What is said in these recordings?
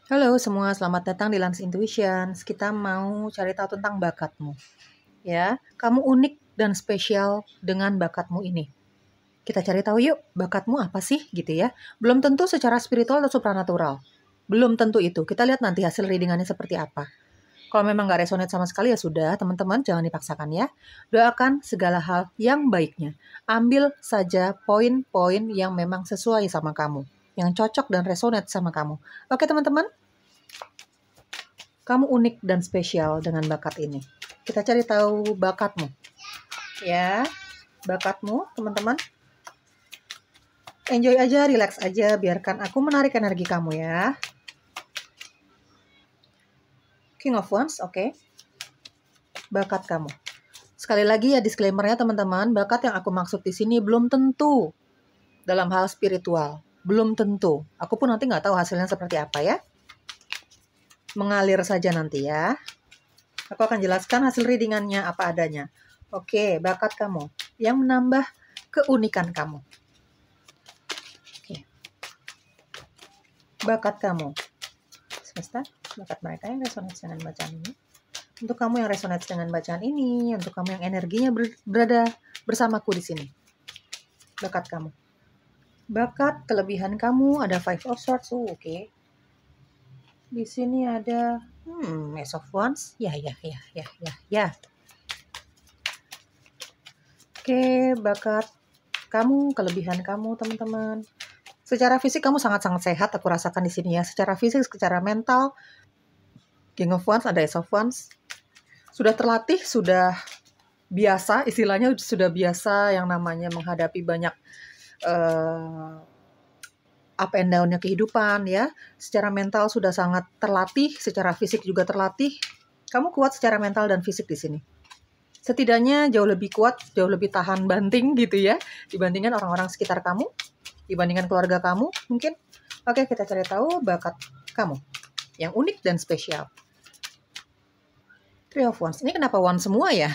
Halo semua, selamat datang di Lance Intuitions. Kita mau cari tahu tentang bakatmu. Ya, kamu unik dan spesial dengan bakatmu ini. Kita cari tahu yuk, bakatmu apa sih gitu ya. Belum tentu secara spiritual atau supranatural. Belum tentu itu. Kita lihat nanti hasil readingannya seperti apa. Kalau memang nggak resonate sama sekali ya sudah, teman-teman jangan dipaksakan ya. Doakan segala hal yang baiknya. Ambil saja poin-poin yang memang sesuai sama kamu. Yang cocok dan resonate sama kamu. Oke teman-teman? Kamu unik dan spesial dengan bakat ini. Kita cari tahu bakatmu. Ya, bakatmu, teman-teman. Enjoy aja, relax aja, biarkan aku menarik energi kamu ya. King of Wands, oke. Bakat kamu. Sekali lagi ya disclaimer-nya teman-teman, bakat yang aku maksud di sini belum tentu dalam hal spiritual. Belum tentu. Aku pun nanti nggak tahu hasilnya seperti apa ya. Mengalir saja nanti ya. Aku akan jelaskan hasil readingannya apa adanya. Oke, bakat kamu yang menambah keunikan kamu. Oke. Bakat kamu. Semesta, bakat mereka yang resonance dengan bacaan ini. Untuk kamu yang resonance dengan bacaan ini, untuk kamu yang energinya berada bersamaku di sini. Bakat kamu. Bakat kelebihan kamu ada Five of Swords. Oke. Di sini ada Ace of Wands. Ya. Oke, bakat kamu, kelebihan kamu, teman-teman. Secara fisik kamu sangat-sangat sehat, aku rasakan di sini ya. Secara fisik, secara mental, King of Wands, ada Ace of Wands. Sudah terlatih, sudah biasa, istilahnya sudah biasa yang namanya menghadapi banyak up and down-nya kehidupan ya. Secara mental sudah sangat terlatih, secara fisik juga terlatih. Kamu kuat secara mental dan fisik di sini. Setidaknya jauh lebih kuat, jauh lebih tahan banting gitu ya, dibandingkan orang-orang sekitar kamu, dibandingkan keluarga kamu mungkin. Oke, kita cari tahu bakat kamu yang unik dan spesial. Three of Wands. Ini kenapa Wands semua ya?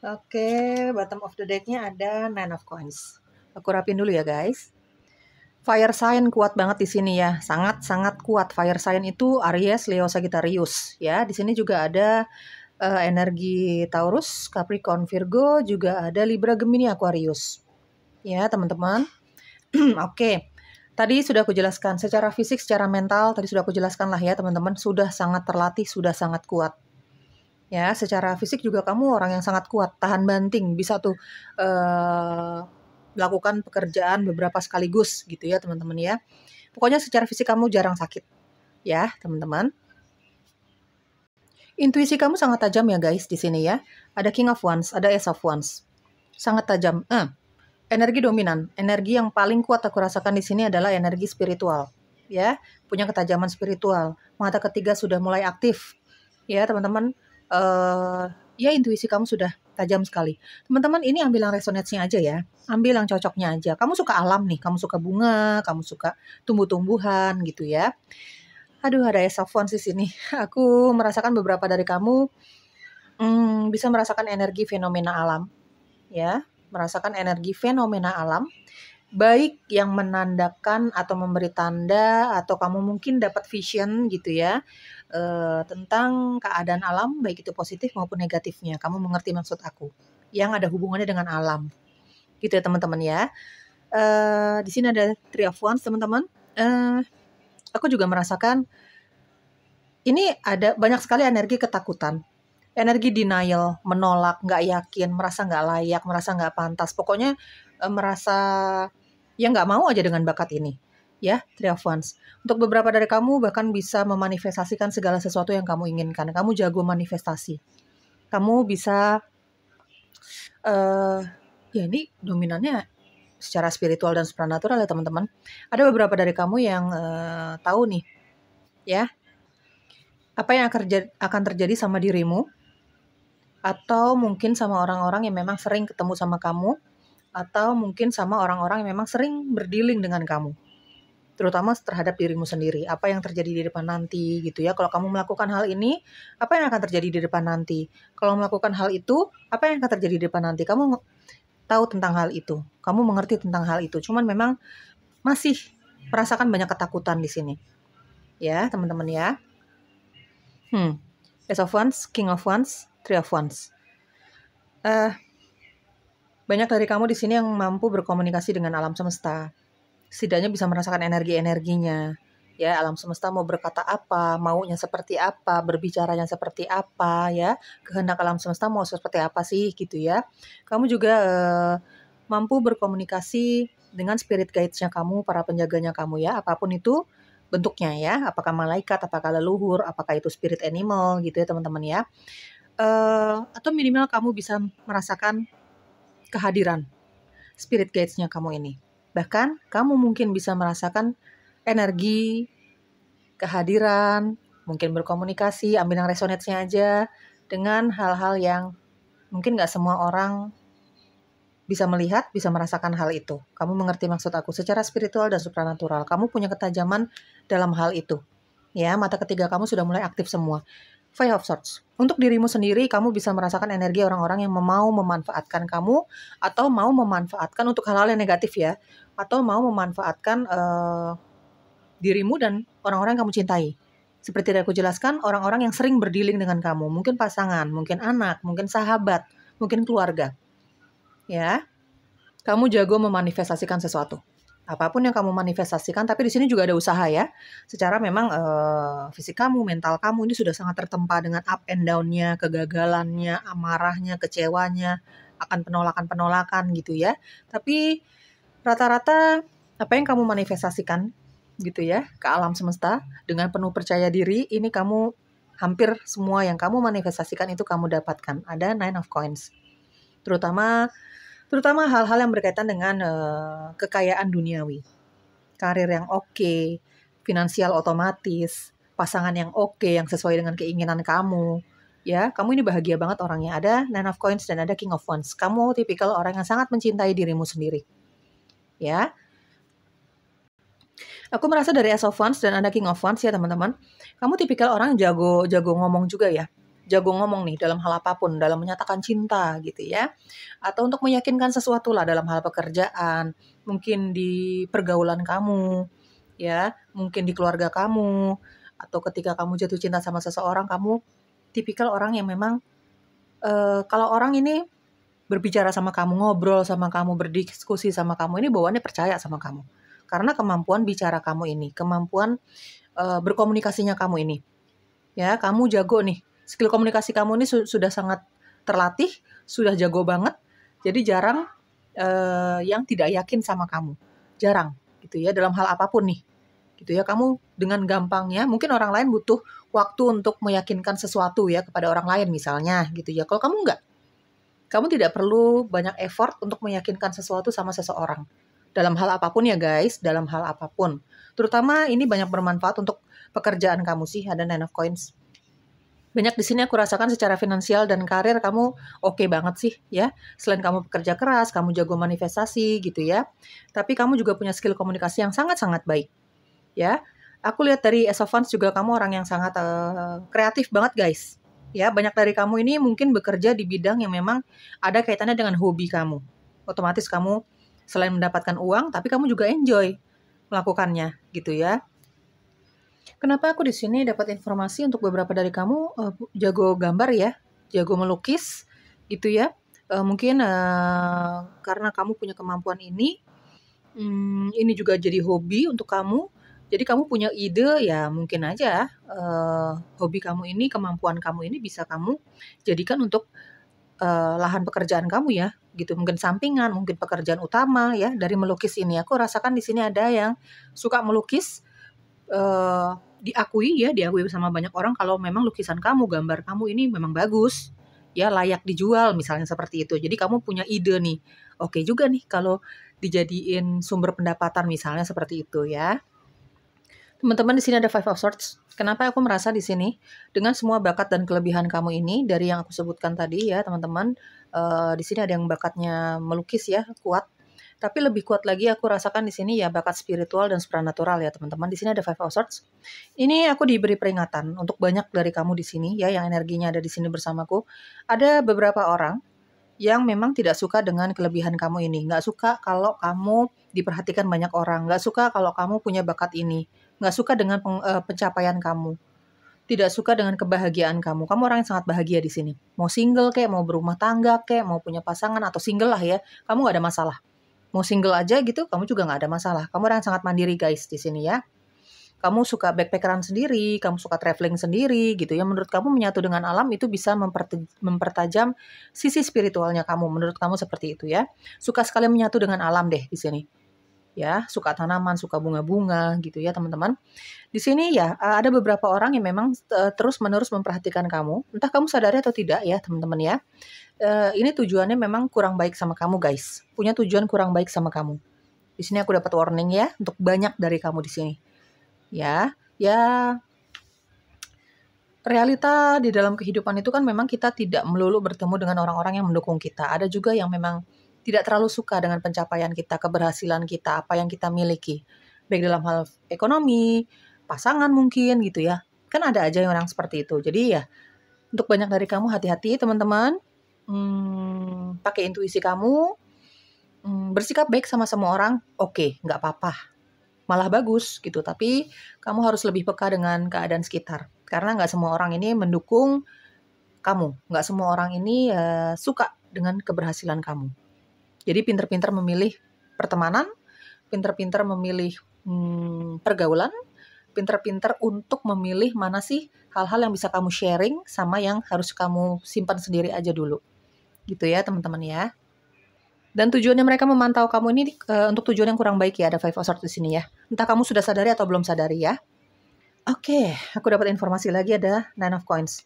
Oke, bottom of the deck-nya ada Nine of Coins. Aku rapin dulu ya guys. Fire sign kuat banget di sini ya, sangat-sangat kuat. Fire sign itu Aries, Leo, Sagittarius ya. Di sini juga ada energi Taurus, Capricorn, Virgo, juga ada Libra, Gemini, Aquarius. Ya, teman-teman. Oke. Tadi sudah aku jelaskan secara fisik, secara mental, tadi sudah aku jelaskan lah ya, teman-teman, sudah sangat terlatih, sudah sangat kuat. Ya, secara fisik juga kamu orang yang sangat kuat, tahan banting, bisa tuh melakukan pekerjaan beberapa sekaligus gitu ya, teman-teman ya. Pokoknya secara fisik kamu jarang sakit. Ya, teman-teman. Intuisi kamu sangat tajam ya guys di sini ya. Ada King of Wands, ada Ace of Wands. Sangat tajam. Energi dominan, energi yang paling kuat aku rasakan di sini adalah energi spiritual. Ya, punya ketajaman spiritual. Mata ketiga sudah mulai aktif. Ya, teman-teman. Ya intuisi kamu sudah tajam sekali. Teman-teman, ini ambil yang resonance-nya aja ya. Ambil yang cocoknya aja. Kamu suka alam nih, kamu suka bunga, kamu suka tumbuh-tumbuhan gitu ya. Aduh, ada Ace of Wands di sini. Aku merasakan beberapa dari kamu bisa merasakan energi fenomena alam, ya, merasakan energi fenomena alam, baik yang menandakan atau memberi tanda atau kamu mungkin dapat vision gitu ya, tentang keadaan alam, baik itu positif maupun negatifnya. Kamu mengerti maksud aku, yang ada hubungannya dengan alam, gitu ya teman-teman ya. Di sini ada Three of Wands teman-teman. Aku juga merasakan ini ada banyak sekali energi ketakutan, energi denial, menolak, nggak yakin, merasa nggak layak, merasa nggak pantas. Pokoknya merasa ya nggak mau aja dengan bakat ini. Ya, Three of Wands. Untuk beberapa dari kamu bahkan bisa memanifestasikan segala sesuatu yang kamu inginkan. Kamu jago manifestasi. Kamu bisa, ya ini dominannya secara spiritual dan supranatural ya teman-teman. Ada beberapa dari kamu yang tahu nih, ya, apa yang akan terjadi sama dirimu, atau mungkin sama orang-orang yang memang sering ketemu sama kamu, atau mungkin sama orang-orang yang memang sering berdealing dengan kamu, terutama terhadap dirimu sendiri. Apa yang terjadi di depan nanti gitu ya. Kalau kamu melakukan hal ini, apa yang akan terjadi di depan nanti? Kalau melakukan hal itu, apa yang akan terjadi di depan nanti? Kamu tahu tentang hal itu, kamu mengerti tentang hal itu. Cuman memang masih merasakan banyak ketakutan di sini. ya teman-teman ya. Ace of Wands, King of Wands, Three of Wands. Banyak dari kamu di sini yang mampu berkomunikasi dengan alam semesta. Setidaknya bisa merasakan energi-energinya. Ya, alam semesta mau berkata apa, maunya seperti apa, berbicaranya seperti apa, ya. Kehendak alam semesta mau seperti apa sih, gitu ya. Kamu juga mampu berkomunikasi dengan spirit guides-nya kamu, para penjaganya kamu ya, apapun itu bentuknya ya, apakah malaikat, apakah leluhur, apakah itu spirit animal gitu ya teman-teman ya. Atau minimal kamu bisa merasakan kehadiran spirit guides-nya kamu ini. Bahkan kamu mungkin bisa merasakan energi, kehadiran, mungkin berkomunikasi, ambil yang resonate-nya aja dengan hal-hal yang mungkin nggak semua orang bisa melihat, bisa merasakan hal itu. Kamu mengerti maksud aku? Secara spiritual dan supranatural, kamu punya ketajaman dalam hal itu. Ya, mata ketiga kamu sudah mulai aktif semua. Five of Swords. Untuk dirimu sendiri, kamu bisa merasakan energi orang-orang yang mau memanfaatkan kamu, atau mau memanfaatkan untuk hal-hal yang negatif ya, atau mau memanfaatkan dirimu dan orang-orang yang kamu cintai. Seperti yang aku jelaskan, orang-orang yang sering berdealing dengan kamu, mungkin pasangan, mungkin anak, mungkin sahabat, mungkin keluarga. Ya, kamu jago memanifestasikan sesuatu. Apapun yang kamu manifestasikan, tapi di sini juga ada usaha ya. Secara memang fisik kamu, mental kamu ini sudah sangat tertempa dengan up and down-nya, kegagalannya, amarahnya, kecewanya, akan penolakan-penolakan gitu ya. Tapi rata-rata apa yang kamu manifestasikan gitu ya ke alam semesta dengan penuh percaya diri, ini kamu hampir semua yang kamu manifestasikan itu kamu dapatkan. Ada Nine of Coins. Terutama hal-hal yang berkaitan dengan kekayaan duniawi, karir yang oke, finansial otomatis, pasangan yang oke, yang sesuai dengan keinginan kamu. Ya, kamu ini bahagia banget orangnya. Ada Nine of Coins dan ada King of Wands. Kamu tipikal orang yang sangat mencintai dirimu sendiri. Ya, aku merasa dari Ace of Wands dan ada King of Wands ya teman-teman. Kamu tipikal orang yang jago ngomong juga ya. Jago ngomong nih dalam hal apapun, dalam menyatakan cinta gitu ya. Atau untuk meyakinkan sesuatu lah dalam hal pekerjaan, mungkin di pergaulan kamu, ya, mungkin di keluarga kamu, atau ketika kamu jatuh cinta sama seseorang, kamu tipikal orang yang memang kalau orang ini berbicara sama kamu, ngobrol sama kamu, berdiskusi sama kamu, ini bawaannya percaya sama kamu. Karena kemampuan bicara kamu ini, kemampuan berkomunikasinya kamu ini. Ya, kamu jago nih. Skill komunikasi kamu ini sudah sangat terlatih, sudah jago banget. Jadi jarang yang tidak yakin sama kamu. Jarang gitu ya dalam hal apapun nih. Gitu ya, kamu dengan gampangnya, mungkin orang lain butuh waktu untuk meyakinkan sesuatu ya kepada orang lain misalnya gitu ya. Kalau kamu enggak, kamu tidak perlu banyak effort untuk meyakinkan sesuatu sama seseorang. Dalam hal apapun ya guys, dalam hal apapun. Terutama ini banyak bermanfaat untuk pekerjaan kamu sih, ada Nine of Coins. Banyak di sini aku rasakan secara finansial dan karir kamu oke banget sih ya. Selain kamu bekerja keras, kamu jago manifestasi gitu ya. Tapi kamu juga punya skill komunikasi yang sangat-sangat baik. Ya. Aku lihat dari Ace of Wands juga kamu orang yang sangat kreatif banget guys. Ya, banyak dari kamu ini mungkin bekerja di bidang yang memang ada kaitannya dengan hobi kamu. Otomatis kamu selain mendapatkan uang, tapi kamu juga enjoy melakukannya gitu ya. Kenapa aku di sini dapat informasi untuk beberapa dari kamu jago gambar ya, jago melukis gitu ya. Mungkin karena kamu punya kemampuan ini juga jadi hobi untuk kamu. Jadi kamu punya ide ya mungkin aja hobi kamu ini, kemampuan kamu ini bisa kamu jadikan untuk lahan pekerjaan kamu ya gitu. Mungkin sampingan, mungkin pekerjaan utama ya dari melukis ini. Aku rasakan di sini ada yang suka melukis. Diakui sama banyak orang kalau memang lukisan kamu, gambar kamu ini memang bagus, ya layak dijual misalnya seperti itu. Jadi kamu punya ide nih, oke juga nih kalau dijadiin sumber pendapatan misalnya seperti itu ya. Teman-teman di sini ada Five of Swords. Kenapa aku merasa di sini dengan semua bakat dan kelebihan kamu ini dari yang aku sebutkan tadi ya teman-teman, di sini ada yang bakatnya melukis ya kuat. Tapi lebih kuat lagi aku rasakan di sini ya bakat spiritual dan supranatural ya teman-teman. Di sini ada Five of Swords. Ini aku diberi peringatan untuk banyak dari kamu di sini ya yang energinya ada di sini bersamaku. Ada beberapa orang yang memang tidak suka dengan kelebihan kamu ini. Nggak suka kalau kamu diperhatikan banyak orang. Nggak suka kalau kamu punya bakat ini. nggak suka dengan pencapaian kamu, tidak suka dengan kebahagiaan kamu. Kamu orang yang sangat bahagia di sini. Mau single kayak, mau berumah tangga kayak, mau punya pasangan atau single lah ya, kamu nggak ada masalah. Mau single aja gitu, kamu juga nggak ada masalah. Kamu orang yang sangat mandiri guys di sini ya. Kamu suka backpackeran sendiri, kamu suka traveling sendiri gitu ya. Menurut kamu menyatu dengan alam itu bisa mempertajam sisi spiritualnya kamu. Menurut kamu seperti itu ya. Suka sekali menyatu dengan alam deh di sini. Ya, suka tanaman, suka bunga-bunga gitu ya teman-teman. Di sini ya ada beberapa orang yang memang terus-menerus memperhatikan kamu. Entah kamu sadari atau tidak ya teman-teman ya. Ini tujuannya memang kurang baik sama kamu guys. Punya tujuan kurang baik sama kamu. Di sini aku dapat warning ya untuk banyak dari kamu di sini. Ya, realita di dalam kehidupan itu kan memang kita tidak melulu bertemu dengan orang-orang yang mendukung kita. Ada juga yang memang tidak terlalu suka dengan pencapaian kita, keberhasilan kita, apa yang kita miliki. Baik dalam hal ekonomi, pasangan mungkin gitu ya. Kan ada aja yang orang seperti itu. Jadi ya, untuk banyak dari kamu hati-hati teman-teman. Pakai intuisi kamu. Bersikap baik sama semua orang, oke, nggak apa-apa. Malah bagus gitu, tapi kamu harus lebih peka dengan keadaan sekitar. Karena nggak semua orang ini mendukung kamu, nggak semua orang ini suka dengan keberhasilan kamu. Jadi pinter-pinter memilih pertemanan, pinter-pinter memilih pergaulan, pinter-pinter untuk memilih mana sih hal-hal yang bisa kamu sharing sama yang harus kamu simpan sendiri aja dulu. Gitu ya teman-teman ya. Dan tujuannya mereka memantau kamu ini untuk tujuan yang kurang baik ya, ada Five of Swords di sini ya. Entah kamu sudah sadari atau belum sadari ya. Oke, aku dapat informasi lagi ada Nine of Coins.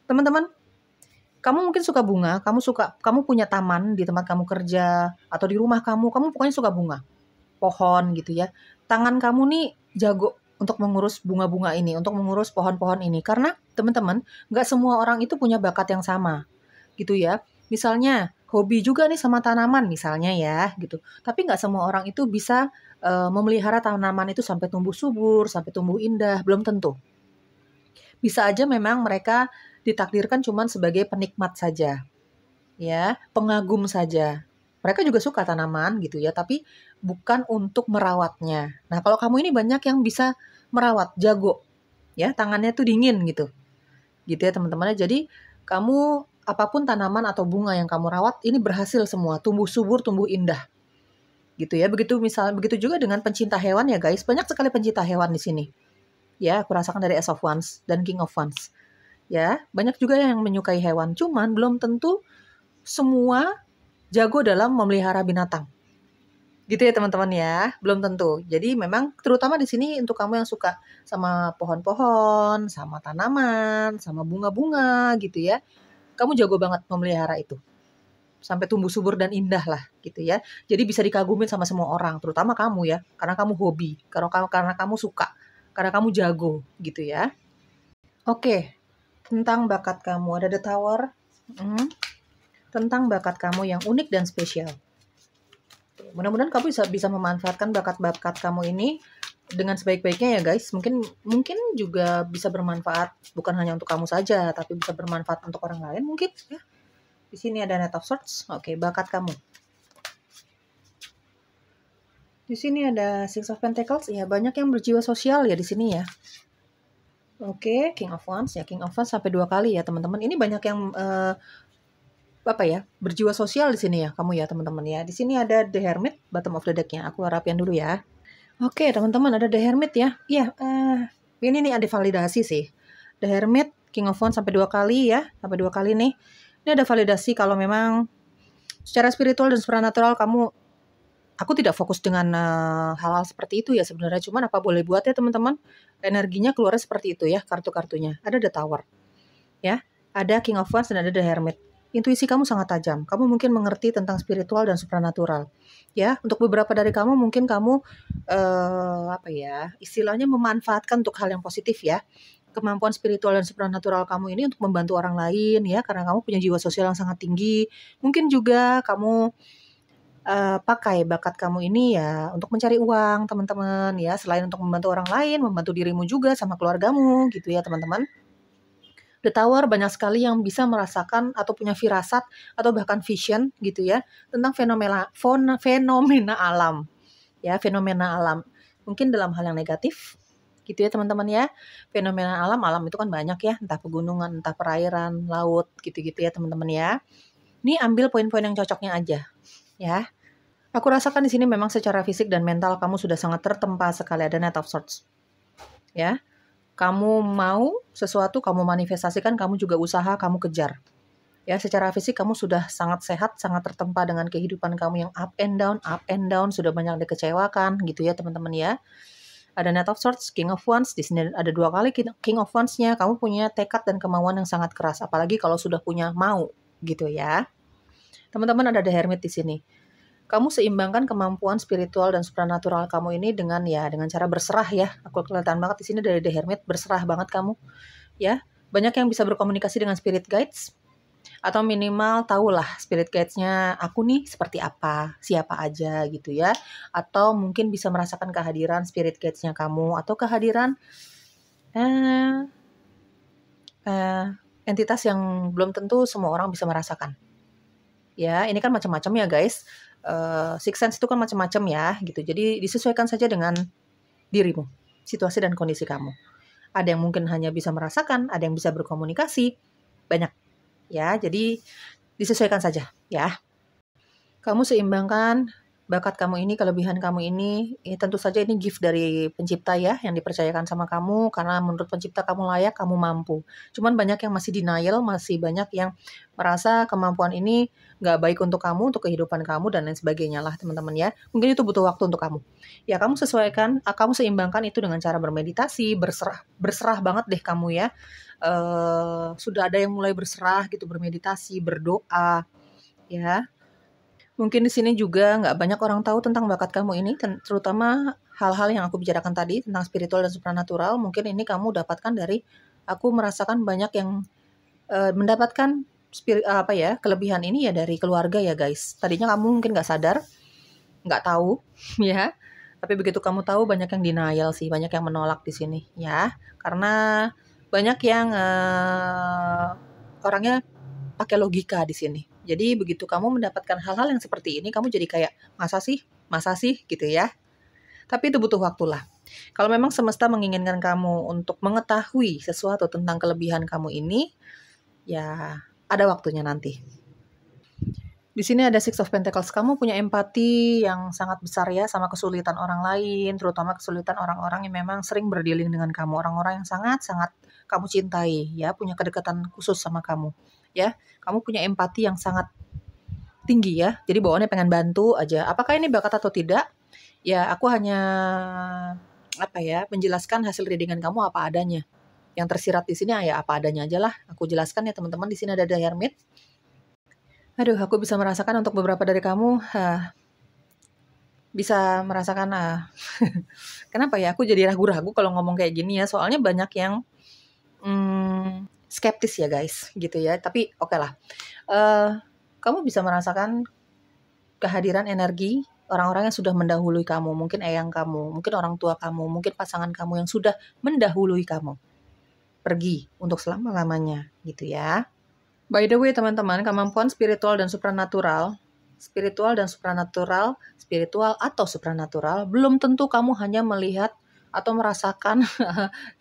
Teman-teman, kamu mungkin suka bunga, kamu punya taman di tempat kamu kerja atau di rumah kamu pokoknya suka bunga, pohon gitu ya. Tangan kamu nih jago untuk mengurus bunga-bunga ini, untuk mengurus pohon-pohon ini. Karena teman-teman, nggak semua orang itu punya bakat yang sama gitu ya. Misalnya hobi juga nih sama tanaman misalnya ya gitu. Tapi nggak semua orang itu bisa memelihara tanaman itu sampai tumbuh subur, sampai tumbuh indah, belum tentu. Bisa aja memang mereka ditakdirkan cuman sebagai penikmat saja. Ya, pengagum saja. Mereka juga suka tanaman gitu ya, tapi bukan untuk merawatnya. Nah, kalau kamu ini banyak yang bisa merawat, jago. Ya, tangannya tuh dingin gitu. Gitu ya teman-teman. Jadi kamu apapun tanaman atau bunga yang kamu rawat ini berhasil semua, tumbuh subur, tumbuh indah. Gitu ya. Begitu juga dengan pencinta hewan ya guys. Banyak sekali pencinta hewan di sini. Ya, aku rasakan dari Ace of Wands dan King of Wands. Ya, banyak juga yang menyukai hewan. Cuman belum tentu semua jago dalam memelihara binatang. Gitu ya teman-teman ya, belum tentu. Jadi memang terutama di sini untuk kamu yang suka sama pohon-pohon, sama tanaman, sama bunga-bunga gitu ya. Kamu jago banget memelihara itu. Sampai tumbuh subur dan indah lah gitu ya. Jadi bisa dikagumin sama semua orang, terutama kamu ya. Karena kamu hobi, karena kamu suka, karena kamu jago gitu ya. Oke, tentang bakat kamu ada The Tower. Tentang bakat kamu yang unik dan spesial. Mudah-mudahan kamu bisa memanfaatkan bakat-bakat kamu ini dengan sebaik-baiknya ya guys. Mungkin juga bisa bermanfaat bukan hanya untuk kamu saja, tapi bisa bermanfaat untuk orang lain mungkin ya. Di sini ada Knight of Swords. Oke, bakat kamu. Di sini ada Six of Pentacles. Ya, banyak yang berjiwa sosial ya di sini ya. Oke, King of Wands ya. King of Wands sampai 2 kali ya teman-teman. Ini banyak yang berjiwa sosial di sini ya kamu ya teman-teman ya. Di sini ada The Hermit, bottom of the deck-nya. Aku harapin dulu ya. Oke, teman-teman ada The Hermit ya. Iya, ini nih ada validasi sih. The Hermit, King of Wands sampai 2 kali ya. Sampai 2 kali nih. Ini ada validasi kalau memang secara spiritual dan supernatural aku tidak fokus dengan hal-hal seperti itu ya sebenarnya. Cuman apa boleh buat ya teman-teman. Energinya keluarnya seperti itu ya kartu-kartunya. Ada The Tower. Ya, ada King of Wands dan ada The Hermit. Intuisi kamu sangat tajam. Kamu mungkin mengerti tentang spiritual dan supernatural. Ya, untuk beberapa dari kamu mungkin kamu istilahnya memanfaatkan untuk hal yang positif ya. Kemampuan spiritual dan supernatural kamu ini untuk membantu orang lain ya, karena kamu punya jiwa sosial yang sangat tinggi. Mungkin juga kamu pakai bakat kamu ini ya untuk mencari uang teman-teman ya, selain untuk membantu orang lain, membantu dirimu juga sama keluargamu gitu ya teman-teman. The Tower banyak sekali yang bisa merasakan atau punya firasat atau bahkan vision gitu ya tentang fenomena alam. Ya, fenomena alam. mungkin dalam hal yang negatif, gitu ya teman-teman ya. Fenomena alam itu kan banyak ya, entah pegunungan, entah perairan, laut, gitu-gitu ya teman-teman ya. Ini ambil poin-poin yang cocoknya aja, ya. Aku rasakan di sini memang secara fisik dan mental kamu sudah sangat tertempa sekali, ada Knight of Swords. Ya. Kamu mau sesuatu, kamu manifestasikan, kamu juga usaha, kamu kejar. Ya, secara fisik kamu sudah sangat sehat, sangat tertempa dengan kehidupan kamu yang up and down, sudah banyak dikecewakan gitu ya teman-teman ya. Ada Knight of Swords, King of Wands, di sini ada 2 kali King of Wands-nya. Kamu punya tekad dan kemauan yang sangat keras, apalagi kalau sudah punya mau gitu ya. Teman-teman, ada The Hermit di sini. Kamu seimbangkan kemampuan spiritual dan supranatural kamu ini dengan cara berserah ya. Aku kelihatan banget di sini dari The Hermit, berserah banget kamu ya. Banyak yang bisa berkomunikasi dengan spirit guides, atau minimal tahulah spirit guides-nya aku nih seperti apa, siapa aja gitu ya. Atau mungkin bisa merasakan kehadiran spirit guides-nya kamu, atau kehadiran entitas yang belum tentu semua orang bisa merasakan. Ya, ini kan macam-macam ya guys. Sixth sense itu kan macam-macam ya gitu. Jadi disesuaikan saja dengan dirimu, situasi dan kondisi kamu. Ada yang mungkin hanya bisa merasakan, ada yang bisa berkomunikasi, banyak ya. Jadi disesuaikan saja ya. Kamu seimbangkan bakat kamu ini, kelebihan kamu ini, ya tentu saja ini gift dari pencipta ya, yang dipercayakan sama kamu, karena menurut pencipta kamu layak, kamu mampu. Cuman banyak yang masih denial, masih banyak yang merasa kemampuan ini nggak baik untuk kamu, untuk kehidupan kamu, dan lain sebagainya lah teman-teman ya. Mungkin itu butuh waktu untuk kamu. Ya kamu sesuaikan, kamu seimbangkan itu dengan cara bermeditasi, berserah banget deh kamu ya. Sudah ada yang mulai berserah gitu, bermeditasi, berdoa, ya. Mungkin di sini juga nggak banyak orang tahu tentang bakat kamu ini, terutama hal-hal yang aku bicarakan tadi tentang spiritual dan supranatural. Mungkin ini kamu dapatkan dari aku merasakan banyak yang mendapatkan kelebihan ini ya dari keluarga ya guys. Tadinya kamu mungkin nggak sadar, nggak tahu, ya. Tapi begitu kamu tahu, banyak yang denial sih, banyak yang menolak di sini, ya. Karena banyak yang orangnya pakai logika di sini. Jadi begitu kamu mendapatkan hal-hal yang seperti ini, kamu jadi kayak, masa sih gitu ya. Tapi itu butuh waktu lah. Kalau memang semesta menginginkan kamu untuk mengetahui sesuatu tentang kelebihan kamu ini, ya ada waktunya nanti. Di sini ada Six of Pentacles. Kamu punya empati yang sangat besar ya sama kesulitan orang lain, terutama kesulitan orang-orang yang memang sering berdealing dengan kamu, orang-orang yang sangat-sangat kamu cintai ya, punya kedekatan khusus sama kamu. Ya, kamu punya empati yang sangat tinggi ya. Jadi bawaannya pengen bantu aja. Apakah ini bakat atau tidak? Ya, aku hanya menjelaskan hasil readingan kamu apa adanya. Yang tersirat di sini ya apa adanya aja lah. Aku jelaskan ya teman-teman. Di sini ada The Hermit. Aduh, aku bisa merasakan untuk beberapa dari kamu bisa merasakan kenapa ya? Aku jadi ragu-ragu kalau ngomong kayak gini ya. Soalnya banyak yang skeptis ya guys, gitu ya. Tapi oke lah. Kamu bisa merasakan kehadiran energi orang-orang yang sudah mendahului kamu, mungkin eyang kamu, mungkin orang tua kamu, mungkin pasangan kamu yang sudah mendahului kamu pergi untuk selama-lamanya gitu ya. By the way teman-teman, kemampuan spiritual atau supranatural belum tentu kamu hanya melihat atau merasakan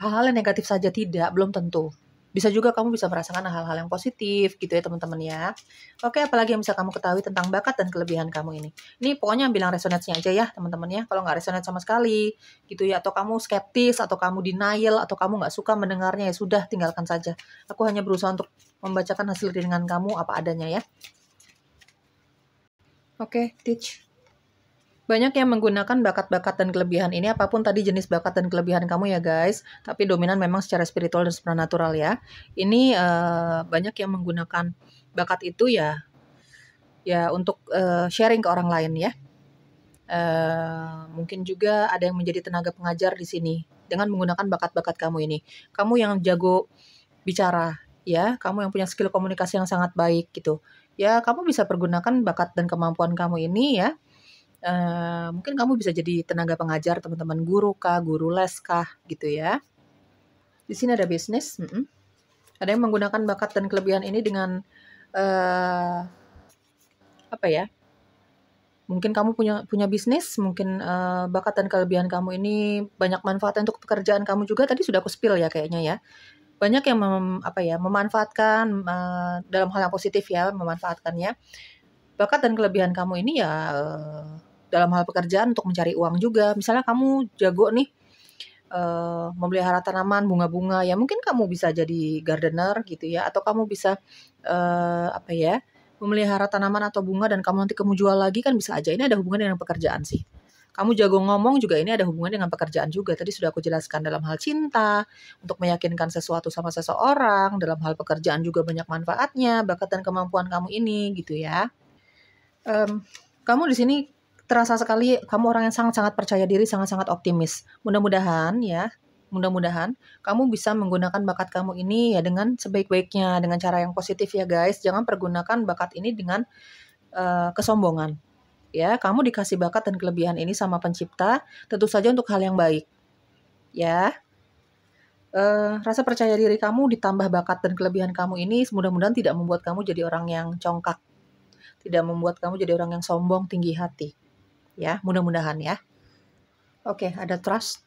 hal-hal yang negatif saja, tidak, belum tentu. Bisa juga kamu bisa merasakan hal-hal yang positif gitu ya teman-teman ya. Oke, apalagi yang bisa kamu ketahui tentang bakat dan kelebihan kamu ini. Ini pokoknya bilang resonance-nya aja ya teman-teman ya. Kalau nggak resonate sama sekali gitu ya, atau kamu skeptis, atau kamu denial, atau kamu nggak suka mendengarnya, ya sudah, tinggalkan saja. Aku hanya berusaha untuk membacakan hasil readingan kamu apa adanya ya. Oke, teach. Banyak yang menggunakan bakat-bakat dan kelebihan ini, apapun tadi jenis bakat dan kelebihan kamu ya guys, tapi dominan memang secara spiritual dan supernatural ya. Ini banyak yang menggunakan bakat itu ya untuk sharing ke orang lain ya. Mungkin juga ada yang menjadi tenaga pengajar di sini dengan menggunakan bakat-bakat kamu ini. Kamu yang jago bicara ya, kamu yang punya skill komunikasi yang sangat baik gitu. Ya, kamu bisa pergunakan bakat dan kemampuan kamu ini ya. Mungkin kamu bisa jadi tenaga pengajar, teman-teman, guru kah, guru les kah, gitu ya. Di sini ada bisnis. Ada yang menggunakan bakat dan kelebihan ini dengan Mungkin kamu punya bisnis, mungkin bakat dan kelebihan kamu ini banyak manfaatnya untuk pekerjaan kamu juga. Tadi sudah aku spill ya kayaknya ya. Banyak yang memanfaatkan dalam hal yang positif ya, memanfaatkannya. Bakat dan kelebihan kamu ini ya dalam hal pekerjaan untuk mencari uang juga. Misalnya kamu jago nih memelihara tanaman, bunga-bunga, ya mungkin kamu bisa jadi gardener gitu ya, atau kamu bisa memelihara tanaman atau bunga dan kamu jual lagi kan bisa aja. Ini ada hubungan dengan pekerjaan sih. Kamu jago ngomong juga, ini ada hubungan dengan pekerjaan juga. Tadi sudah aku jelaskan dalam hal cinta, untuk meyakinkan sesuatu sama seseorang, dalam hal pekerjaan juga banyak manfaatnya, bakat dan kemampuan kamu ini gitu ya. Kamu di sini terasa sekali kamu orang yang sangat-sangat percaya diri, sangat-sangat optimis. Mudah-mudahan kamu bisa menggunakan bakat kamu ini ya dengan sebaik-baiknya, dengan cara yang positif ya guys. Jangan pergunakan bakat ini dengan kesombongan. Ya, kamu dikasih bakat dan kelebihan ini sama pencipta, tentu saja untuk hal yang baik. Ya. Rasa percaya diri kamu ditambah bakat dan kelebihan kamu ini mudah-mudahan tidak membuat kamu jadi orang yang congkak. Tidak membuat kamu jadi orang yang sombong, tinggi hati. Ya, mudah-mudahan ya. Oke, ada trust.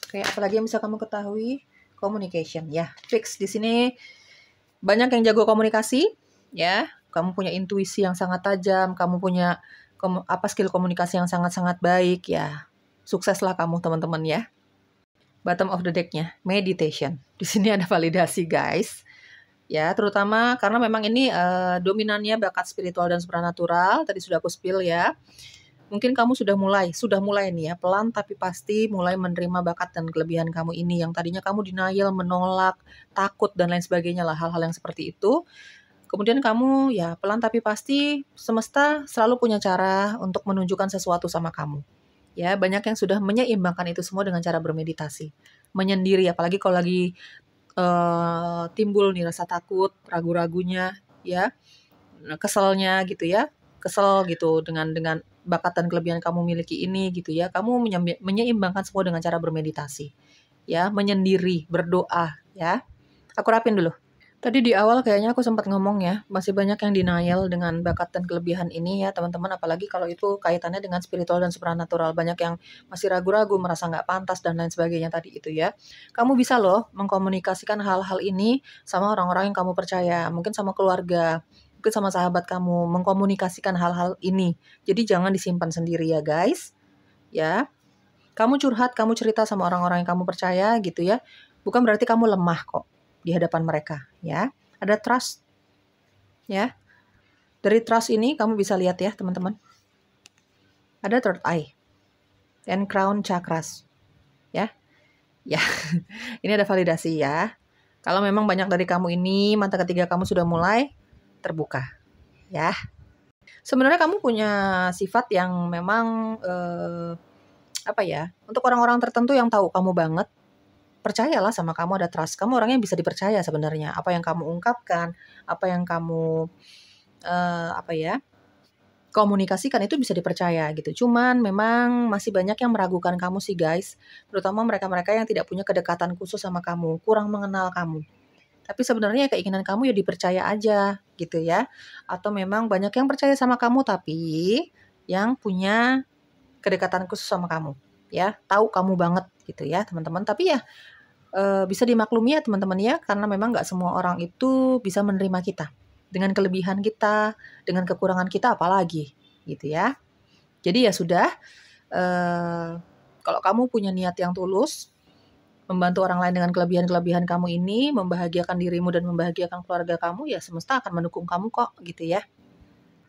Oke, apalagi yang bisa kamu ketahui? Communication. Ya, fix di sini banyak yang jago komunikasi. Ya, kamu punya intuisi yang sangat tajam. Kamu punya skill komunikasi yang sangat-sangat baik. Ya, sukseslah kamu teman-teman ya. Bottom of the deck-nya, meditation. Di sini ada validasi guys. Ya, terutama karena memang ini dominannya bakat spiritual dan supranatural. Tadi sudah aku spill ya. Mungkin kamu sudah mulai nih ya, pelan tapi pasti mulai menerima bakat dan kelebihan kamu ini. Yang tadinya kamu denial, menolak, takut, dan lain sebagainya lah, hal-hal yang seperti itu. Kemudian kamu ya pelan tapi pasti semesta selalu punya cara untuk menunjukkan sesuatu sama kamu. Ya, banyak yang sudah menyeimbangkan itu semua dengan cara bermeditasi. Menyendiri, apalagi kalau lagi timbul nih rasa takut, ragu-ragunya, ya, keselnya gitu ya, kesel gitu dengan bakat dan kelebihan kamu miliki ini gitu ya, kamu menyeimbangkan semua dengan cara bermeditasi, ya, menyendiri, berdoa, ya. Aku rapin dulu. Tadi di awal kayaknya aku sempat ngomong ya, masih banyak yang denial dengan bakat dan kelebihan ini ya teman-teman, apalagi kalau itu kaitannya dengan spiritual dan supranatural. Banyak yang masih ragu-ragu, merasa nggak pantas dan lain sebagainya tadi itu ya. Kamu bisa loh mengkomunikasikan hal-hal ini sama orang-orang yang kamu percaya, mungkin sama keluarga, mungkin sama sahabat kamu, mengkomunikasikan hal-hal ini. Jadi jangan disimpan sendiri ya guys. Ya, kamu curhat, kamu cerita sama orang-orang yang kamu percaya gitu ya. Bukan berarti kamu lemah kok di hadapan mereka, ya. Ada trust, ya. Dari trust ini kamu bisa lihat ya, teman-teman. Ada third eye and crown chakras, ya. Ya, ini ada validasi ya. Kalau memang banyak dari kamu ini, mata ketiga kamu sudah mulai terbuka, ya. Sebenarnya kamu punya sifat yang memang, untuk orang-orang tertentu yang tahu kamu banget, percayalah sama kamu, ada trust. Kamu orangnya bisa dipercaya sebenarnya. Apa yang kamu ungkapkan, apa yang kamu komunikasikan itu bisa dipercaya gitu. Cuman memang masih banyak yang meragukan kamu sih guys. Terutama mereka-mereka yang tidak punya kedekatan khusus sama kamu, kurang mengenal kamu. Tapi sebenarnya keinginan kamu ya dipercaya aja gitu ya. Atau memang banyak yang percaya sama kamu tapi yang punya kedekatan khusus sama kamu. Ya, tahu kamu banget gitu ya teman-teman. Tapi ya bisa dimaklumi ya teman-teman ya, karena memang nggak semua orang itu bisa menerima kita. Dengan kelebihan kita, dengan kekurangan kita apalagi gitu ya. Jadi ya sudah, kalau kamu punya niat yang tulus, membantu orang lain dengan kelebihan-kelebihan kamu ini, membahagiakan dirimu dan membahagiakan keluarga kamu, ya semesta akan mendukung kamu kok gitu ya.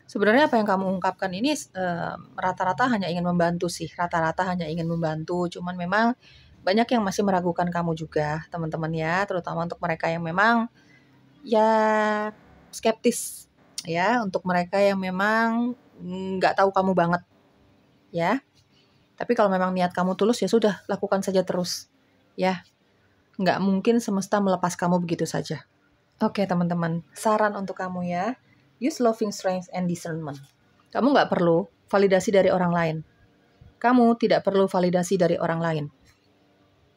Sebenarnya apa yang kamu ungkapkan ini rata-rata hanya ingin membantu sih, cuman memang banyak yang masih meragukan kamu juga, teman-teman ya, terutama untuk mereka yang memang ya skeptis ya, untuk mereka yang memang nggak tahu kamu banget ya. Tapi kalau memang niat kamu tulus ya sudah, lakukan saja terus ya. Nggak mungkin semesta melepas kamu begitu saja. Oke teman-teman, saran untuk kamu ya. Use loving strength and discernment. Kamu nggak perlu validasi dari orang lain. Kamu tidak perlu validasi dari orang lain.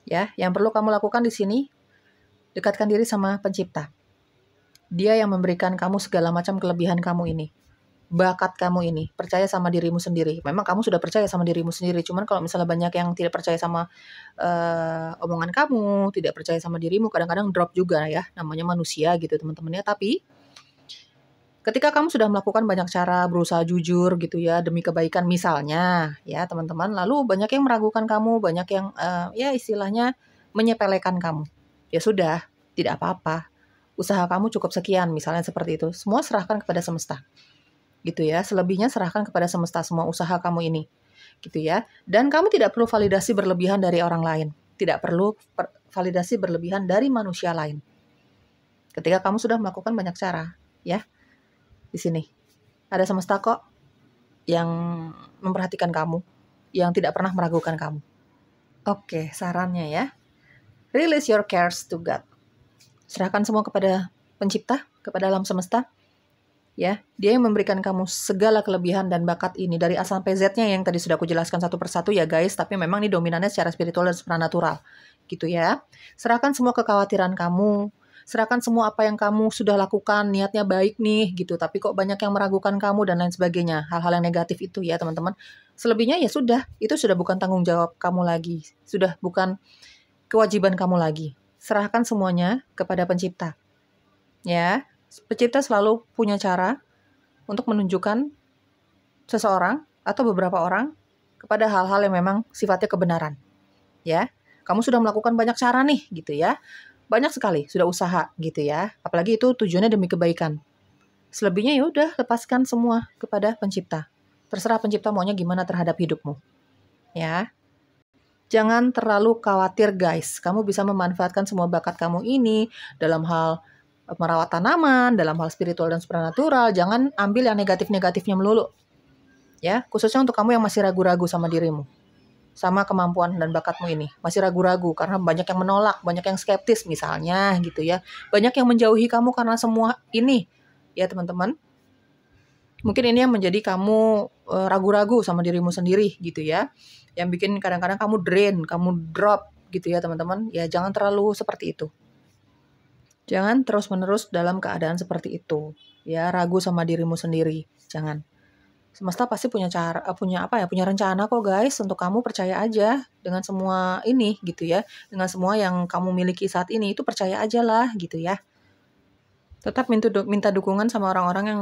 Ya, yang perlu kamu lakukan di sini, dekatkan diri sama pencipta. Dia yang memberikan kamu segala macam kelebihan kamu ini. bakat kamu ini, percaya sama dirimu sendiri. Memang kamu sudah percaya sama dirimu sendiri, cuman kalau misalnya banyak yang tidak percaya sama omongan kamu, tidak percaya sama dirimu, kadang-kadang drop juga ya, namanya manusia gitu teman-teman ya. Tapi ketika kamu sudah melakukan banyak cara, berusaha jujur gitu ya, demi kebaikan misalnya ya teman-teman, lalu banyak yang meragukan kamu, banyak yang ya istilahnya menyepelekan kamu. Ya sudah, tidak apa-apa. Usaha kamu cukup sekian, misalnya seperti itu. Semua serahkan kepada semesta. Gitu ya. Selebihnya serahkan kepada semesta, semua usaha kamu ini. Gitu ya. Dan kamu tidak perlu validasi berlebihan dari orang lain. Tidak perlu validasi berlebihan dari manusia lain. Ketika kamu sudah melakukan banyak cara, ya. Di sini ada semesta kok yang memperhatikan kamu, yang tidak pernah meragukan kamu. Oke, sarannya ya. Release your cares to God. Serahkan semua kepada pencipta, kepada alam semesta. Ya, dia yang memberikan kamu segala kelebihan dan bakat ini dari A sampai Z-nya yang tadi sudah aku jelaskan satu persatu ya guys, tapi memang ini dominannya secara spiritual dan supranatural. Gitu ya. Serahkan semua kekhawatiran kamu, serahkan semua apa yang kamu sudah lakukan, niatnya baik nih gitu, tapi kok banyak yang meragukan kamu dan lain sebagainya. Hal-hal yang negatif itu ya, teman-teman. Selebihnya ya sudah, itu sudah bukan tanggung jawab kamu lagi, sudah bukan kewajiban kamu lagi. Serahkan semuanya kepada pencipta. Ya. Pencipta selalu punya cara untuk menunjukkan seseorang atau beberapa orang kepada hal-hal yang memang sifatnya kebenaran. Ya, kamu sudah melakukan banyak cara nih, gitu ya. Banyak sekali sudah usaha, gitu ya. Apalagi itu tujuannya demi kebaikan. Selebihnya ya udah lepaskan semua kepada pencipta. Terserah pencipta maunya gimana terhadap hidupmu. Ya. Jangan terlalu khawatir guys. Kamu bisa memanfaatkan semua bakat kamu ini dalam hal merawat tanaman, dalam hal spiritual dan supranatural. Jangan ambil yang negatif-negatifnya melulu. Ya, khususnya untuk kamu yang masih ragu-ragu sama dirimu. Sama kemampuan dan bakatmu ini. Masih ragu-ragu karena banyak yang menolak, banyak yang skeptis misalnya gitu ya. Banyak yang menjauhi kamu karena semua ini. Ya, teman-teman. Mungkin ini yang menjadi kamu ragu-ragu sama dirimu sendiri gitu ya. Yang bikin kadang-kadang kamu drain, kamu drop gitu ya, teman-teman. Ya, jangan terlalu seperti itu. Jangan terus-menerus dalam keadaan seperti itu. Ya, ragu sama dirimu sendiri. Jangan. Semesta pasti punya cara, punya rencana kok guys untuk kamu, percaya aja dengan semua ini gitu ya. Dengan semua yang kamu miliki saat ini, itu percaya aja lah gitu ya. Tetap minta dukungan sama orang-orang yang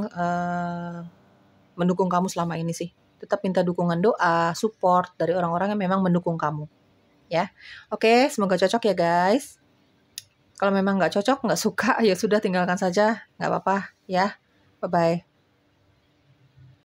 mendukung kamu selama ini sih. Tetap minta dukungan doa, support dari orang-orang yang memang mendukung kamu. Ya, oke, semoga cocok ya guys. Kalau memang nggak cocok, nggak suka, ya sudah tinggalkan saja, nggak apa-apa ya. Bye-bye.